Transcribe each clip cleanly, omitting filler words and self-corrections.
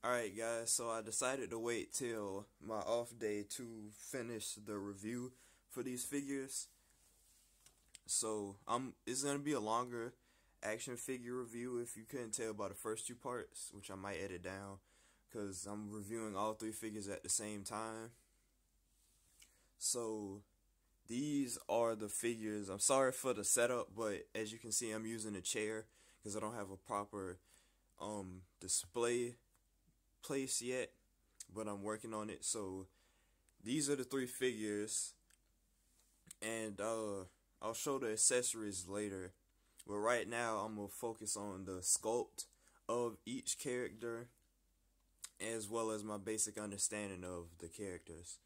Alright guys, so I decided to wait till my off day to finish the review for these figures. So it's gonna be a longer action figure review if you couldn't tell by the first two parts, which I might edit down because I'm reviewing all three figures at the same time. So these are the figures. I'm sorry for the setup, but as you can see I'm using a chair because I don't have a proper display place yet, but I'm working on it. So these are the three figures, and I'll show the accessories later, but right now I'm gonna focus on the sculpt of each character as well as my basic understanding of the characters.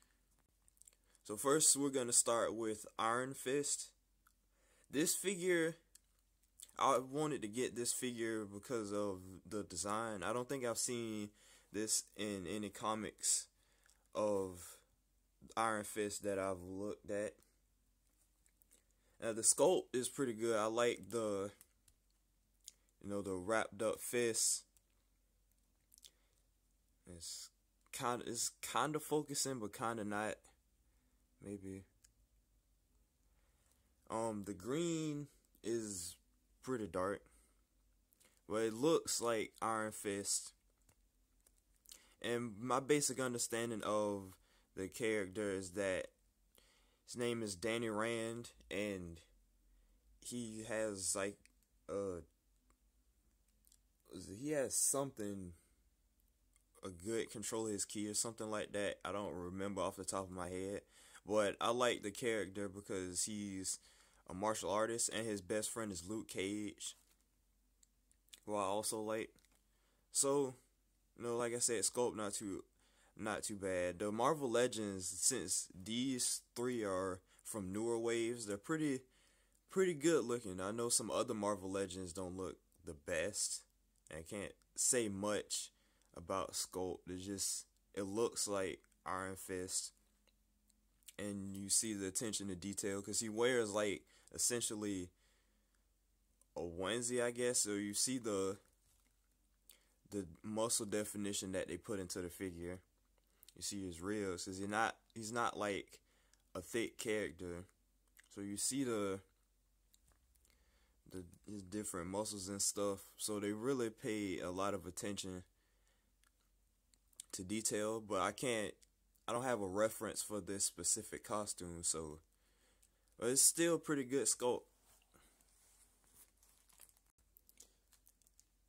So first we're gonna start with Iron Fist. This figure, I wanted to get this figure because of the design. I don't think I've seen this in any comics of Iron Fist that I've looked at. Now the sculpt is pretty good. I like the the wrapped up fist. It's kind of focusing, but kind of not. Maybe. The green is pretty dark, but it looks like Iron Fist. And my basic understanding of the character is that his name is Danny Rand, and he has like he has something, a good control of his ki or something like that. I don't remember off the top of my head, but I like the character because he's a martial artist and his best friend is Luke Cage, who I also like. So like I said, sculpt not too bad. The Marvel Legends, since these three are from newer waves, they're pretty good looking. I know some other Marvel Legends don't look the best. I can't say much about sculpt. It looks like Iron Fist, and you see the attention to detail because he wears like essentially a onesie, I guess. So you see the muscle definition that they put into the figure. You see his ribs, because he's not like a thick character. So you see his different muscles and stuff. So they really pay a lot of attention to detail, but I don't have a reference for this specific costume, so but it's still pretty good sculpt.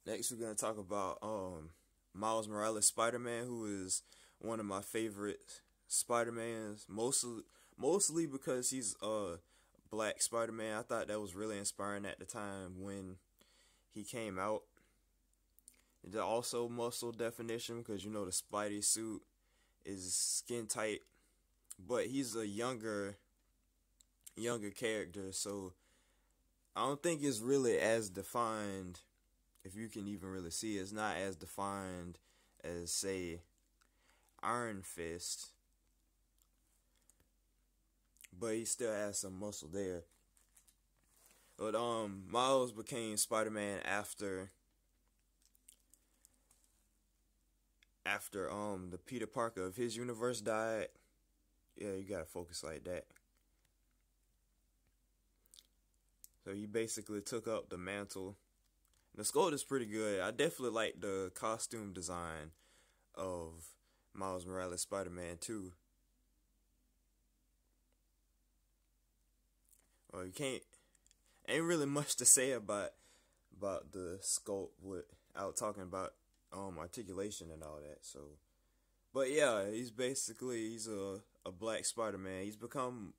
Next, we're gonna talk about Miles Morales Spider-Man, who is one of my favorite Spider-Mans, mostly because he's a black Spider-Man. I thought that was really inspiring at the time when he came out. It's also muscle definition because the Spidey suit is skin tight, but he's a younger character, so I don't think it's really as defined. If you can even really see it, it's not as defined as, say, Iron Fist, but he still has some muscle there. But Miles became Spider-Man after the Peter Parker of his universe died. Yeah, you gotta focus like that. So he basically took up the mantle. The sculpt is pretty good. I definitely like the costume design of Miles Morales Spider-Man too. Well, ain't really much to say about the sculpt without talking about articulation and all that. So, but yeah, he's a black Spider-Man. He's become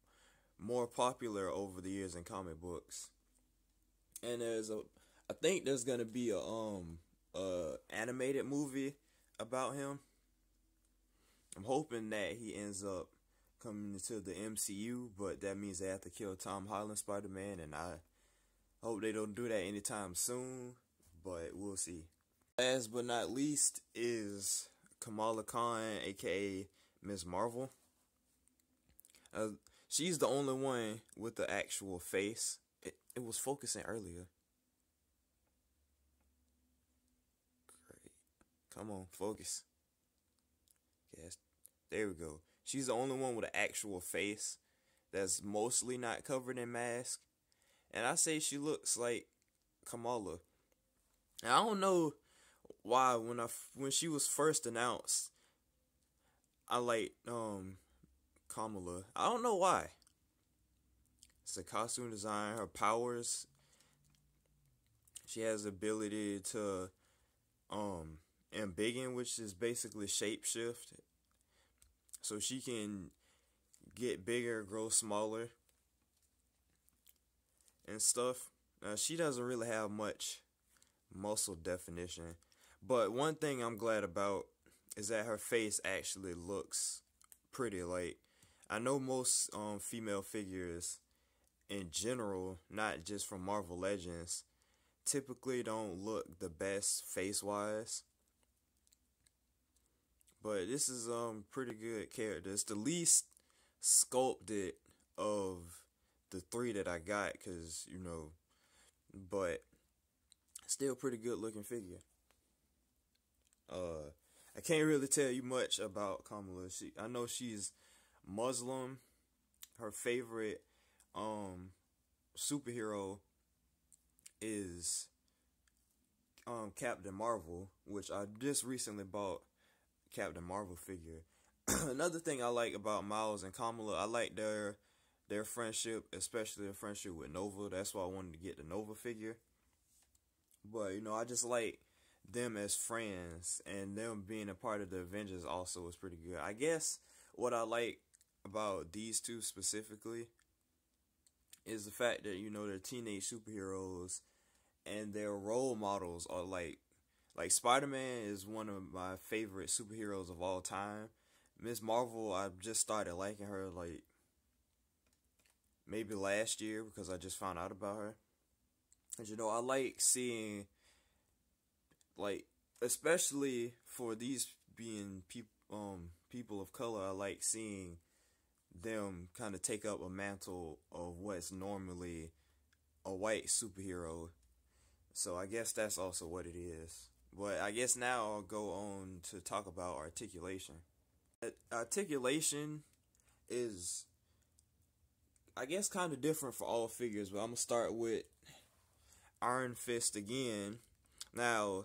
more popular over the years in comic books, and I think there's gonna be a animated movie about him. I'm hoping that he ends up coming into the MCU, but that means they have to kill Tom Holland Spider-Man, and I hope they don't do that anytime soon, but we'll see. Last but not least is Kamala Khan, aka Ms. Marvel. She's the only one with the actual face. It was focusing earlier. Great. Come on, focus. Yes, there we go. She's the only one with an actual face that's mostly not covered in mask. And I say she looks like Kamala. And I don't know why when she was first announced, I like Kamala. I don't know why. It's the costume design, her powers. She has the ability to embiggen, which is basically shapeshift. So she can get bigger, grow smaller, and stuff. She doesn't really have much muscle definition. But one thing I'm glad about is that her face actually looks pretty. Like, I know most female figures in general, not just from Marvel Legends, typically don't look the best face-wise. But this is pretty good character. It's the least sculpted of the three that I got, cause but still pretty good looking figure. I can't really tell you much about Kamala. I know she's Muslim. Her favorite superhero is Captain Marvel, which I just recently bought Captain Marvel figure. Another thing I like about Miles and Kamala, I like their friendship, especially their friendship with Nova. That's why I wanted to get the Nova figure. But I just like them as friends, and them being a part of the Avengers also is pretty good. I guess what I like about these two specifically is the fact that they're teenage superheroes, and their role models are like Spider-Man is one of my favorite superheroes of all time. Ms. Marvel, I just started liking her like maybe last year because I just found out about her. And I like seeing, like, especially for these being people of color, I like seeing them kind of take up a mantle of what's normally a white superhero. So I guess that's also what it is. But I guess now I'll go on to talk about articulation. Articulation is, I guess, kind of different for all figures, but I'm going to start with Iron Fist again. Now,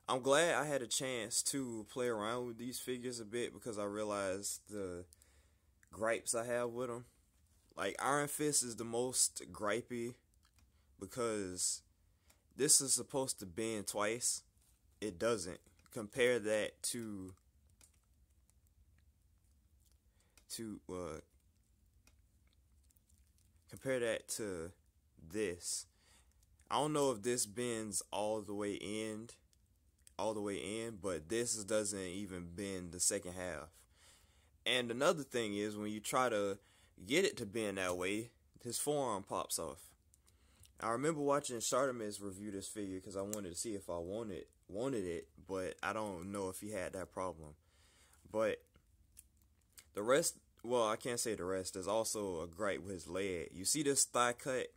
I'm glad I had a chance to play around with these figures a bit because I realized the gripes I have with them. Like, Iron Fist is the most gripey because this is supposed to bend twice. It doesn't. Compare that to this. I don't know if this bends all the way in, but this doesn't even bend the second half. And another thing is, when you try to get it to bend that way, his forearm pops off. I remember watching Charlemagne review this figure because I wanted to see if I wanted it, but I don't know if he had that problem. But the rest, well, I can't say the rest. There's also a gripe with his leg. You see this thigh cut?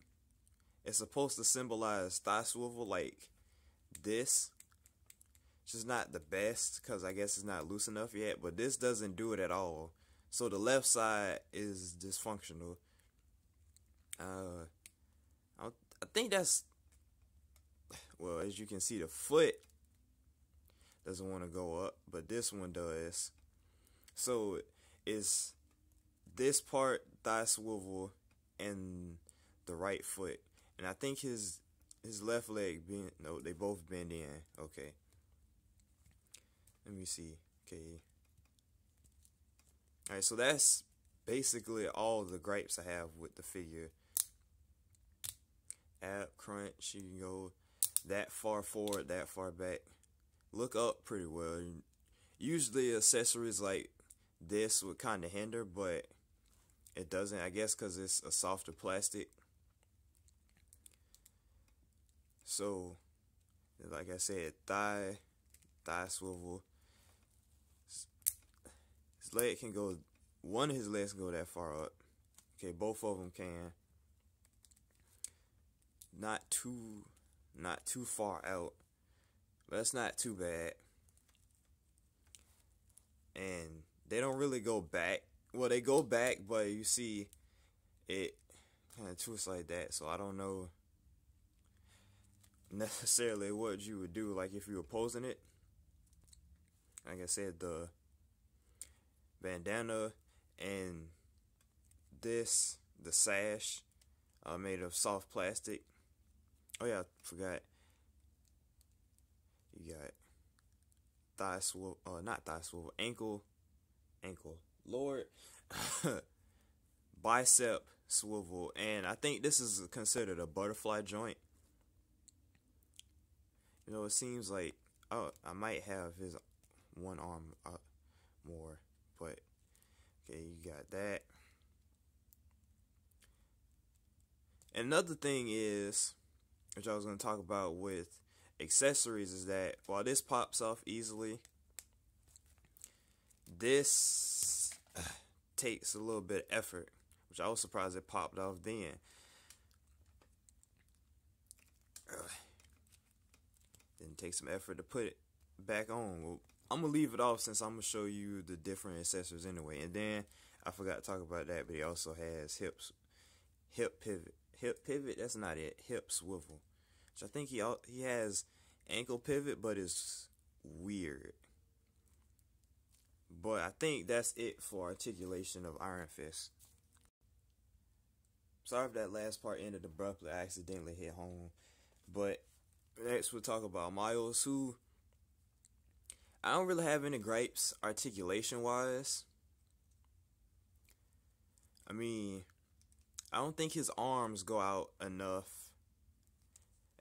It's supposed to symbolize thigh swivel like this. It's just not the best because I guess it's not loose enough yet, but this doesn't do it at all. So the left side is dysfunctional. I think that's, well, as you can see, the foot doesn't want to go up, but this one does. So it's this part thigh swivel and the right foot. And I think his left leg bend. No, they both bend in. Okay. Let me see. Okay. Alright, so that's basically all the gripes I have with the figure. Ab crunch, you can go that far forward, that far back. Look up pretty well. Usually accessories like this would kind of hinder, but it doesn't, I guess, because it's a softer plastic. So, like I said, thigh swivel. His leg can go, one of his legs can go that far up. Okay, both of them can. Not too far out. But that's not too bad. and they don't really go back. Well, they go back, but you see it kind of twists like that. So I don't know necessarily what you would do, like if you were posing it. Like I said, the bandana and the sash, made of soft plastic. Oh yeah, I forgot. You got thigh swivel, not thigh swivel, ankle, Lord, bicep swivel, and I think this is considered a butterfly joint. You know, it seems like, oh, I might have his one arm more, but okay, you got that. Another thing is, which I was going to talk about with accessories, is that while this pops off easily, this takes a little bit of effort, which I was surprised it popped off then. Then take some effort to put it back on. Well, I'm going to leave it off since I'm going to show you the different accessories anyway. And then I forgot to talk about that, but he also has hip pivot, that's not it, hip swivel. So I think he has ankle pivot, but it's weird. But I think that's it for articulation of Iron Fist. Sorry if that last part ended abruptly. I accidentally hit home. But next we'll talk about Miles, who I don't really have any gripes articulation wise. I mean, I don't think his arms go out enough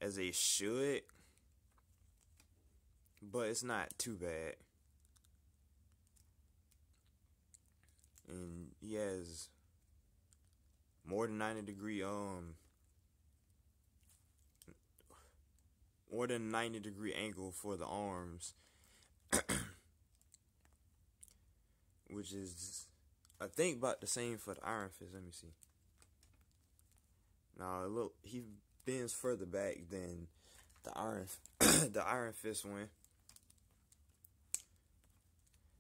as they should, but it's not too bad. And he has more than 90-degree angle for the arms, which is I think about the same for the Iron Fist. Let me see. Now look, he bends further back than the Iron Fist one.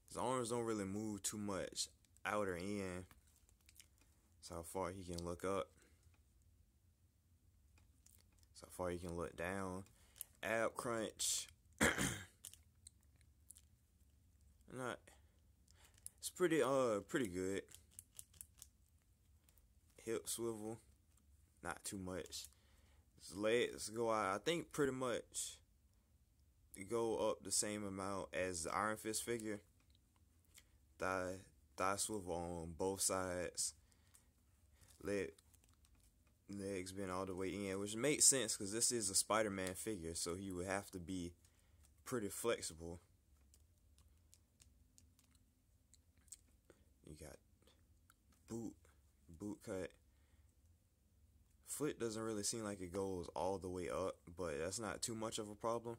His arms don't really move too much out or in. That's how far he can look up. That's how far he can look down. Ab crunch. Not. It's pretty good. Hip swivel. Not too much. His legs go out, I think, pretty much go up the same amount as the Iron Fist figure. Thigh swivel on both sides. Legs bent all the way in, which makes sense because this is a Spider-Man figure, so he would have to be pretty flexible. You got boot cut. Foot doesn't really seem like it goes all the way up, but that's not too much of a problem.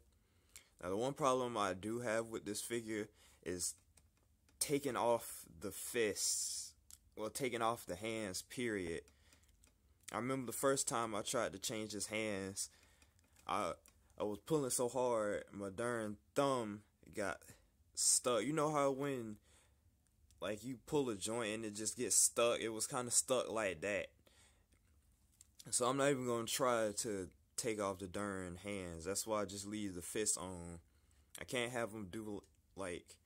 Now, the one problem I do have with this figure is taking off the fists. Well, taking off the hands, period. I remember the first time I tried to change his hands, I was pulling so hard, my darn thumb got stuck. You know how when, like, you pull a joint and it just gets stuck? It was kind of stuck like that. So I'm not even going to try to take off the darn hands. That's why I just leave the fists on. I can't have them do, like,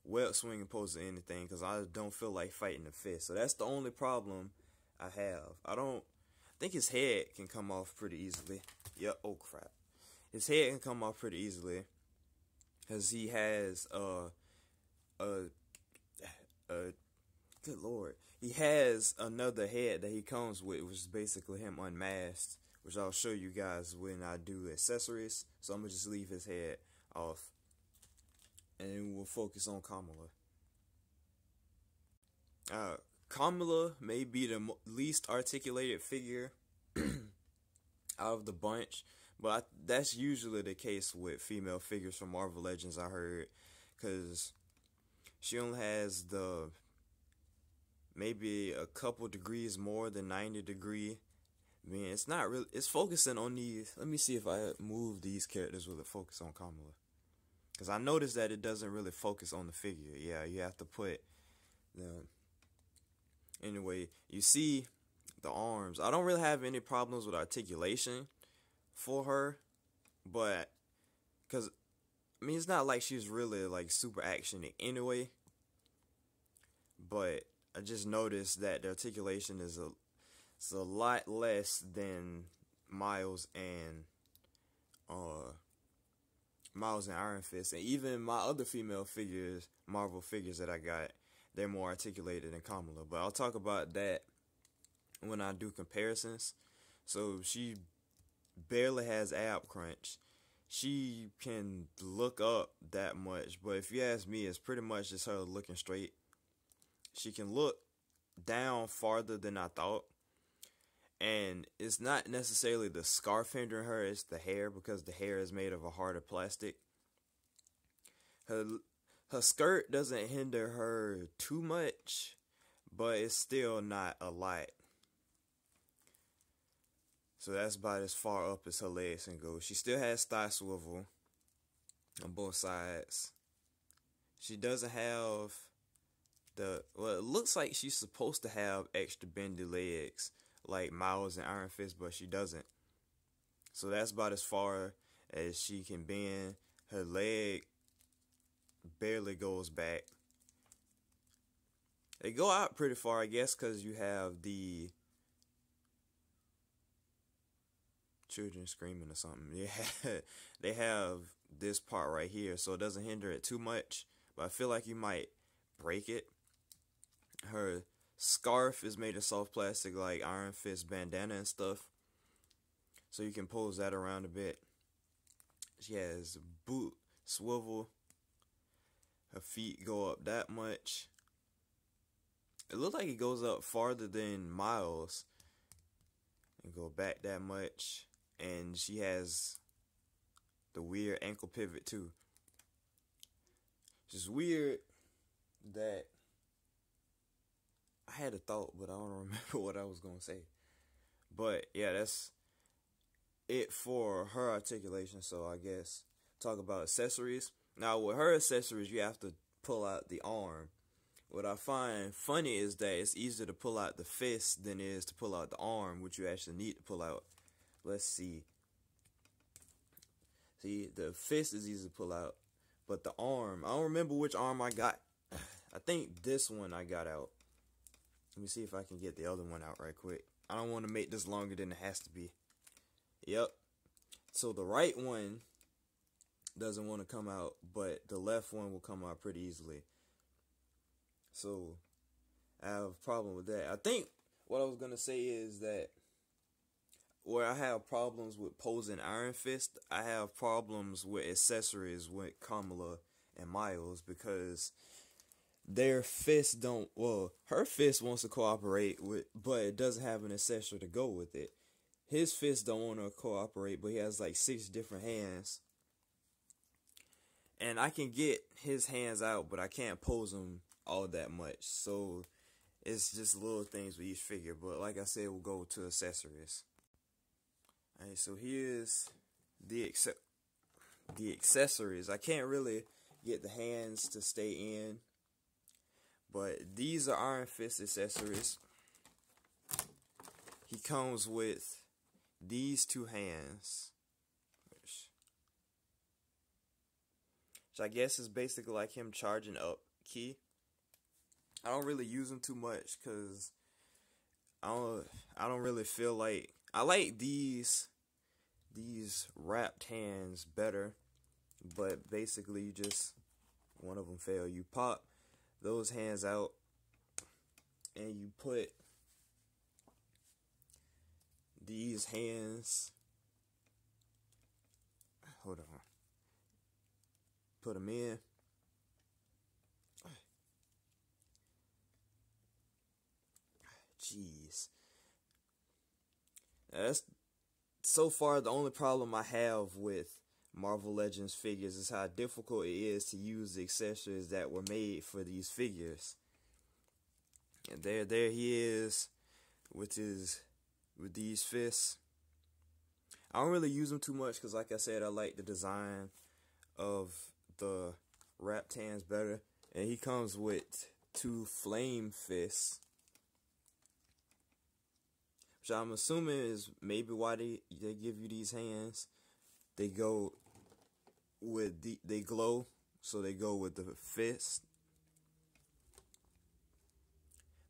web swinging pose or anything because I don't feel like fighting the fist. So that's the only problem I have. I think his head can come off pretty easily. Yep, oh crap. His head can come off pretty easily because he has, good lord. He has another head that he comes with, which is basically him unmasked, which I'll show you guys when I do accessories. So I'm going to just leave his head off, and then we'll focus on Kamala. Kamala may be the least articulated figure out of the bunch, but that's usually the case with female figures from Marvel Legends, I heard, because she only has maybe a couple degrees more than 90-degree. I mean, it's not really, it's focusing on these. Let me see if I move these characters with a focus on Kamala. Because I noticed that it doesn't really focus on the figure. Yeah, you have to put the. Anyway, you see the arms. I don't really have any problems with articulation for her, but because I mean it's not like she's really like super actiony anyway. But I just noticed that the articulation is a lot less than Miles and uh Miles and Iron Fist, and even my other female figures, Marvel figures that I got, they're more articulated than Kamala. But I'll talk about that when I do comparisons. So she barely has ab crunch. She can look up that much, but if you ask me, it's pretty much just her looking straight. She can look down farther than I thought. And it's not necessarily the scarf hindering her, it's the hair, because the hair is made of a harder plastic. Her her skirt doesn't hinder her too much, but it's still not a lot. So that's about as far up as her legs can go. She still has thigh swivel on both sides. She doesn't have it looks like she's supposed to have extra bendy legs like Miles and Iron Fist, but she doesn't. So that's about as far as she can bend. Her leg barely goes back. They go out pretty far, I guess, because you have the children screaming or something. Yeah, they have this part right here, so it doesn't hinder it too much. But I feel like you might break it. Her scarf is made of soft plastic like Iron Fist bandana and stuff, so you can pose that around a bit. She has boot swivel. Her feet go up that much. It looks like it goes up farther than Miles and go back that much. And she has the weird ankle pivot too. It's just weird that I had a thought, but I don't remember what I was going to say. But yeah, that's it for her articulation. So I guess talk about accessories. Now with her accessories, you have to pull out the arm. What I find funny is that it's easier to pull out the fist than it is to pull out the arm, which you actually need to pull out. Let's see. See, the fist is easy to pull out, but the arm, I don't remember which arm I got. I think this one I got out. Let me see if I can get the other one out right quick. I don't want to make this longer than it has to be. Yep. So the right one doesn't want to come out, but the left one will come out pretty easily. So I have a problem with that. I think what I was going to say is that where I have problems with posing Iron Fist, I have problems with accessories with Kamala and Miles, because their fists don't, well, her fist wants to cooperate with, but it doesn't have an accessory to go with it. His fist don't want to cooperate, but he has like 6 different hands. And I can get his hands out, but I can't pose them all that much. So it's just little things with each figure. But like I said, we'll go to accessories. Alright, so here's the accessories. I can't really get the hands to stay in, but these are Iron Fist accessories. He comes with these 2 hands, which I guess is basically like him charging up key. I don't really use them too much because I don't really feel like, I like these wrapped hands better, but basically you just, one of them fail, you pop those hands out and you put these hands, hold on, put them in. Jeez. Now that's so far the only problem I have with Marvel Legends figures is how difficult it is to use the accessories that were made for these figures. And there he is with these fists. I don't really use them too much because, like I said, I like the design of the wrapped hands better. And he comes with 2 flame fists, which I'm assuming is maybe why they give you these hands. They go with they glow, so they go with the fist.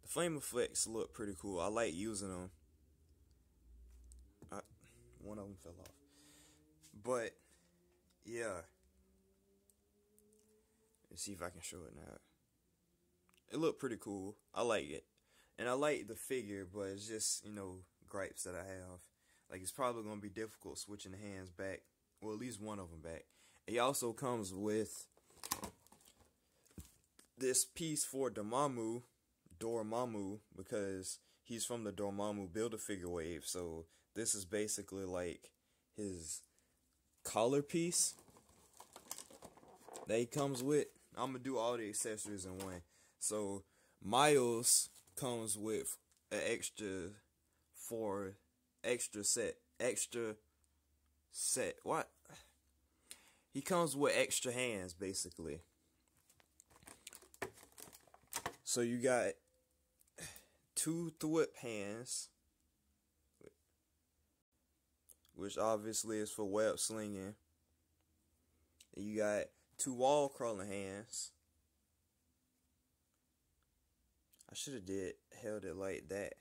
The flame effects look pretty cool. I like using them. One of them fell off, but yeah. Let's see if I can show it now. It looked pretty cool. I like it. And I like the figure, but it's just, gripes that I have. Like, it's probably going to be difficult switching the hands back. Well, at least one of them back. He also comes with this piece for Dormammu, because he's from the Dormammu Build-A-Figure wave. So, this is basically like his collar piece that he comes with. I'm going to do all the accessories in one. So, Miles comes with an extra set. What? He comes with extra hands, basically. So, you got 2 thwip hands, which obviously is for web slinging. And you got 2 wall crawling hands. I should have held it like that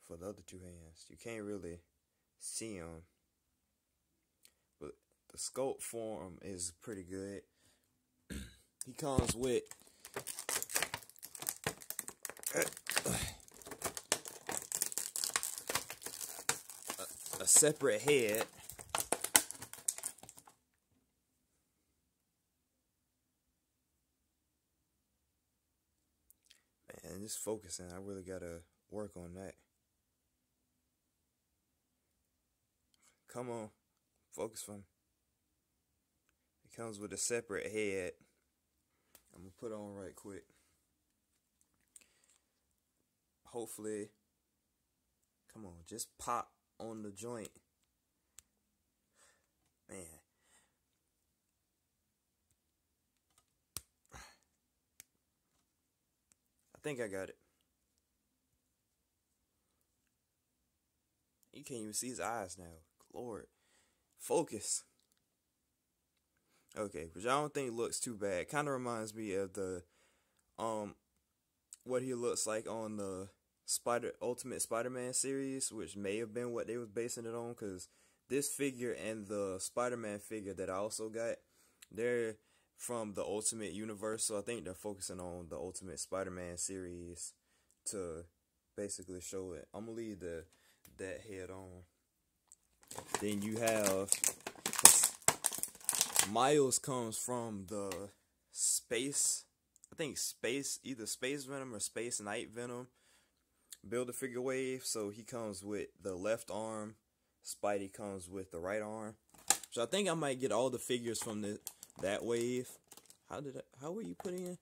for the other 2 hands. You can't really see them, but the sculpt form is pretty good. He comes with a separate head. Man, just focusing. I really gotta work on that. Come on, focus for me. It comes with a separate head. I'm gonna put on right quick. Hopefully, come on, just pop on the joint. Man. I think I got it. You can't even see his eyes now. Lord. Focus. Okay, which I don't think looks too bad. Kind of reminds me of the what he looks like on the Ultimate Spider-Man series, which may have been what they was basing it on, because this figure and the Spider-Man figure that I also got, they're from the Ultimate Universe, so I think they're focusing on the Ultimate Spider-Man series to basically show it. I'm gonna leave that head on. Then you have Miles comes from the space, I think either Space Venom or Space Knight Venom Build-A-Figure wave. So he comes with the left arm. Spidey comes with the right arm. So I think I might get all the figures from that wave. How were you putting in?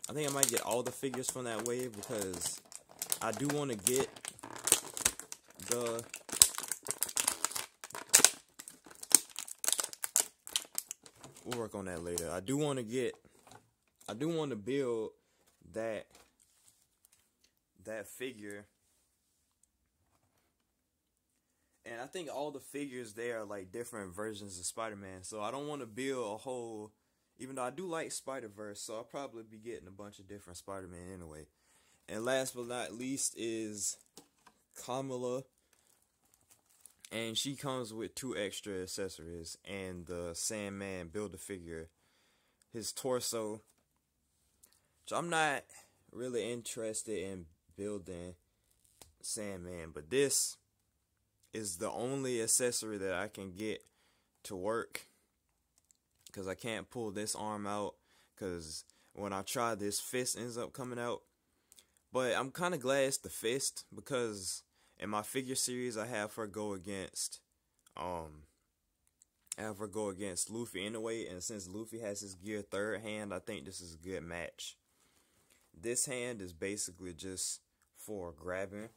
I think I might get all the figures from that wave, because I do want to get we'll work on that later. I do want to build that figure. And I think all the figures there are like different versions of Spider-Man. So I don't want to build a whole, even though I do like Spider-Verse, so I'll probably be getting a bunch of different Spider-Man anyway. And last but not least is Kamala. And she comes with 2 extra accessories and the Sandman Build-A-Figure, his torso. So I'm not really interested in building Sandman, but this is the only accessory that I can get to work, because I can't pull this arm out, because when I try, this fist ends up coming out. But I'm kind of glad it's the fist, because in my figure series I have her go against Luffy anyway, and since Luffy has his gear 3rd hand, I think this is a good match. This hand is basically just for grabbing.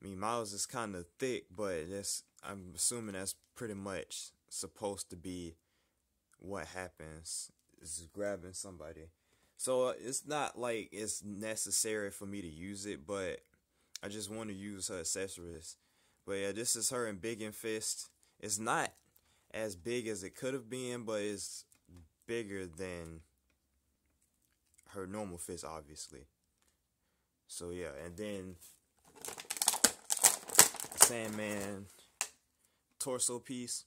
I mean, Miles is kind of thick, but I'm assuming that's pretty much supposed to be what happens, is grabbing somebody. So it's not like it's necessary for me to use it, but I just want to use her accessories. But yeah, this is her in Big and Fist. It's not as big as it could have been, but it's bigger than her normal fist, obviously. So yeah, and then Sandman torso piece.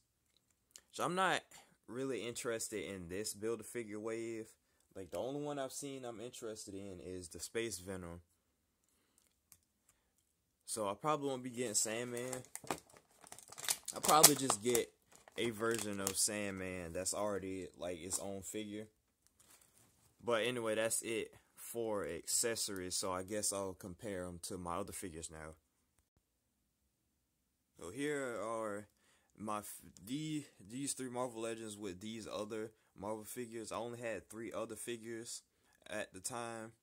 So I'm not really interested in this Build-A-Figure wave. Like, the only one I've seen I'm interested in is the Space Venom. So I probably won't be getting Sandman. I'll probably just get a version of Sandman that's already like its own figure. But anyway, that's it for accessories. So I guess I'll compare them to my other figures now. So here are these three Marvel Legends with these other Marvel figures. I only had 3 other figures at the time.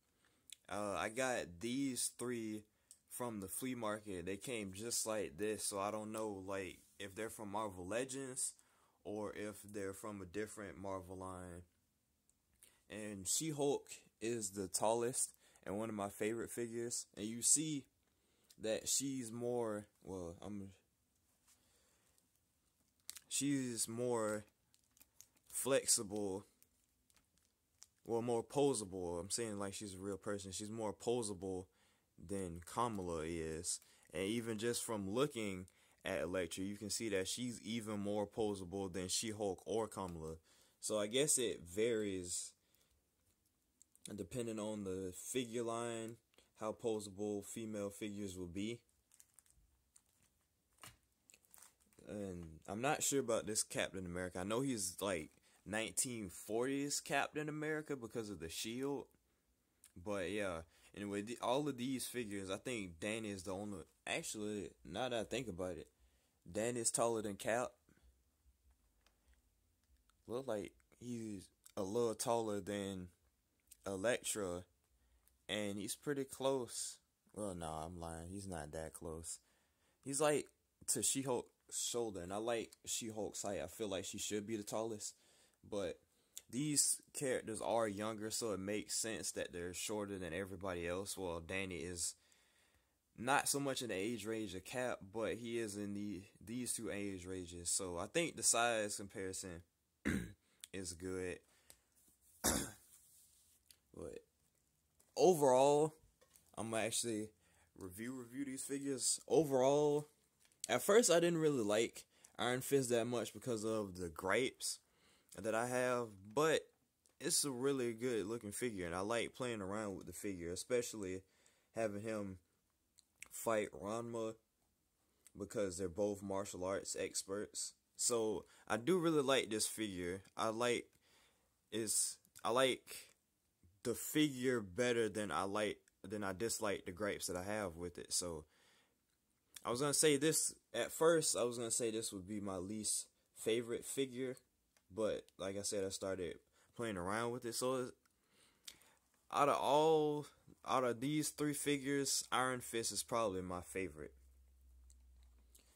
I got these 3 from the flea market. They came just like this, so I don't know like if they're from Marvel Legends or if they're from a different Marvel line. And She-Hulk is the tallest and one of my favorite figures. And you see that she's more, well, she's more flexible, well, more posable. I'm saying like she's a real person. She's more posable than Kamala is. And even just from looking at Elektra, you can see that she's even more posable than She-Hulk or Kamala. So I guess it varies depending on the figure line, how posable female figures will be. And I'm not sure about this Captain America. I know he's like 1940s Captain America because of the shield. But yeah, anyway, all of these figures, I think Danny is the only. Actually, now that I think about it, Danny is taller than Cap. Look like he's a little taller than Elektra, and he's pretty close. Well, no, I'm lying. He's not that close. He's like to She-Hulk's shoulder, and I like She-Hulk's height. I feel like she should be the tallest, but these characters are younger, so it makes sense that they're shorter than everybody else. Well, Danny is not so much in the age range of Cap, but he is in these 2 age ranges. So I think the size comparison is good. But overall, I'm gonna actually review these figures. Overall, at first I didn't really like Iron Fist that much because of the gripes that I have, but it's a really good looking figure, and I like playing around with the figure, especially having him fight Ranma because they're both martial arts experts. So I do really like this figure. I like the figure better than I dislike the gripes that I have with it. So I was gonna say this at first. I was gonna say this would be my least favorite figure, but like I said, I started playing around with it. So out of these 3 figures, Iron Fist is probably my favorite.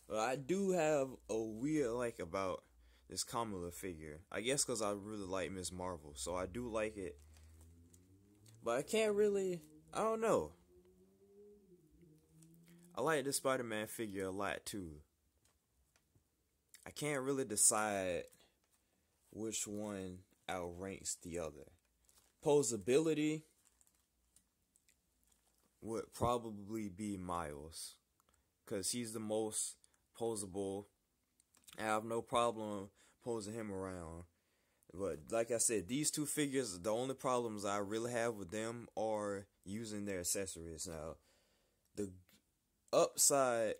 But I do have a weird like about this Kamala figure. I guess because I really like Ms. Marvel, so I do like it. But I can't really, I don't know. I like this Spider-Man figure a lot too. I can't really decide which one outranks the other. Posability would probably be Miles, because he's the most posable. I have no problem posing him around. But like I said, these 2 figures, the only problems I really have with them are using their accessories. Now, the upside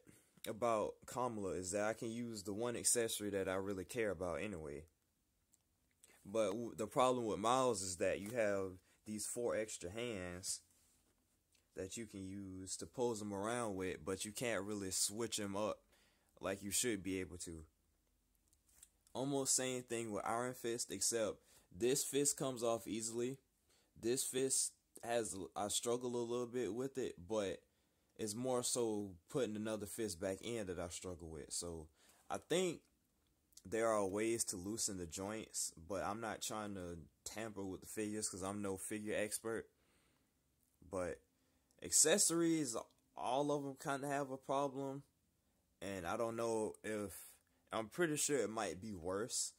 about Kamala is that I can use the one accessory that I really care about anyway. But the problem with Miles is that you have these 4 extra hands that you can use to pose them around with, but you can't really switch them up like you should be able to. Almost same thing with Iron Fist, except this fist comes off easily. This fist I struggle a little bit with it, but it's more so putting another fist back in that I struggle with. So I think there are ways to loosen the joints, but I'm not trying to tamper with the figures because I'm no figure expert. But accessories, all of them kind of have a problem, and I don't know if I'm pretty sure it might be worse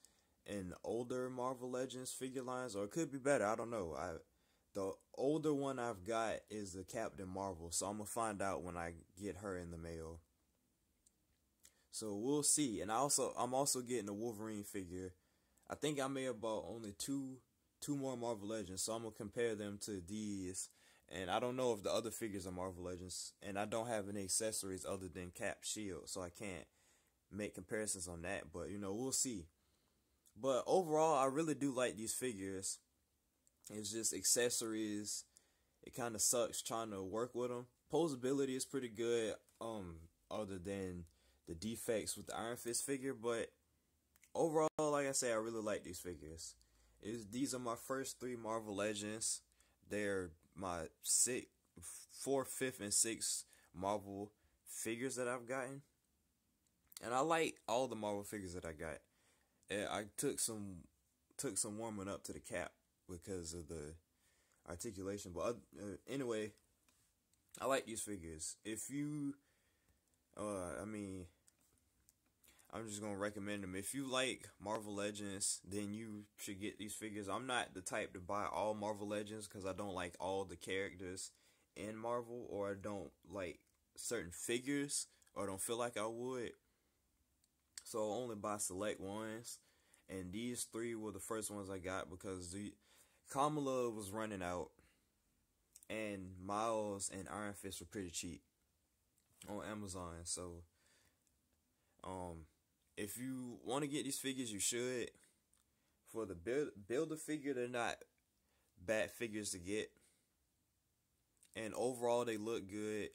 in older Marvel Legends figure lines, or it could be better. I don't know. The older one I've got is the Captain Marvel, so I'm gonna find out when I get her in the mail. So we'll see. And I'm also getting a Wolverine figure. I think I may have bought only two more Marvel Legends, so I'm gonna compare them to these. And I don't know if the other figures are Marvel Legends, and I don't have any accessories other than Cap Shield, so I can't make comparisons on that. But we'll see. But overall, I really do like these figures. It's just accessories. It kind of sucks trying to work with them. Posability is pretty good. Other than the defects with the Iron Fist figure, but overall, like I say, I really like these figures. These are my first three Marvel Legends. They're my fourth, fifth, and sixth Marvel figures that I've gotten, and I like all the Marvel figures that I got. And I took some warming up to the cap because of the articulation, but anyway, I like these figures. If you, I'm just gonna recommend them. If you like Marvel Legends, then you should get these figures. I'm not the type to buy all Marvel Legends because I don't like all the characters in Marvel, or I don't like certain figures, or don't feel like I would. So I'll only buy select ones. And these three were the first ones I got because the Kamala was running out, and Miles and Iron Fist were pretty cheap on Amazon. So if you want to get these figures, you should. For the builder figure, they're not bad figures to get, and overall they look good.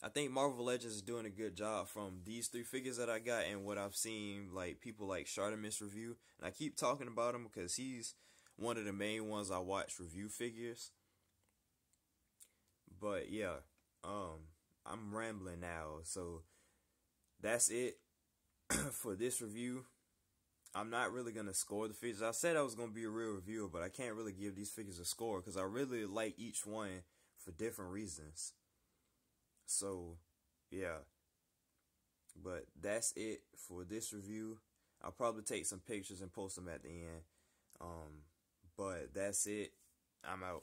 I think Marvel Legends is doing a good job from these three figures that I got and what I've seen, like people like Shartimus review, and I keep talking about him because he's one of the main ones I watch review figures. But yeah, I'm rambling now, so that's it for this review. I'm not really going to score the figures. I said I was going to be a real reviewer, but I can't really give these figures a score because I really like each one for different reasons. So, yeah. But that's it for this review. I'll probably take some pictures and post them at the end. But that's it. I'm out.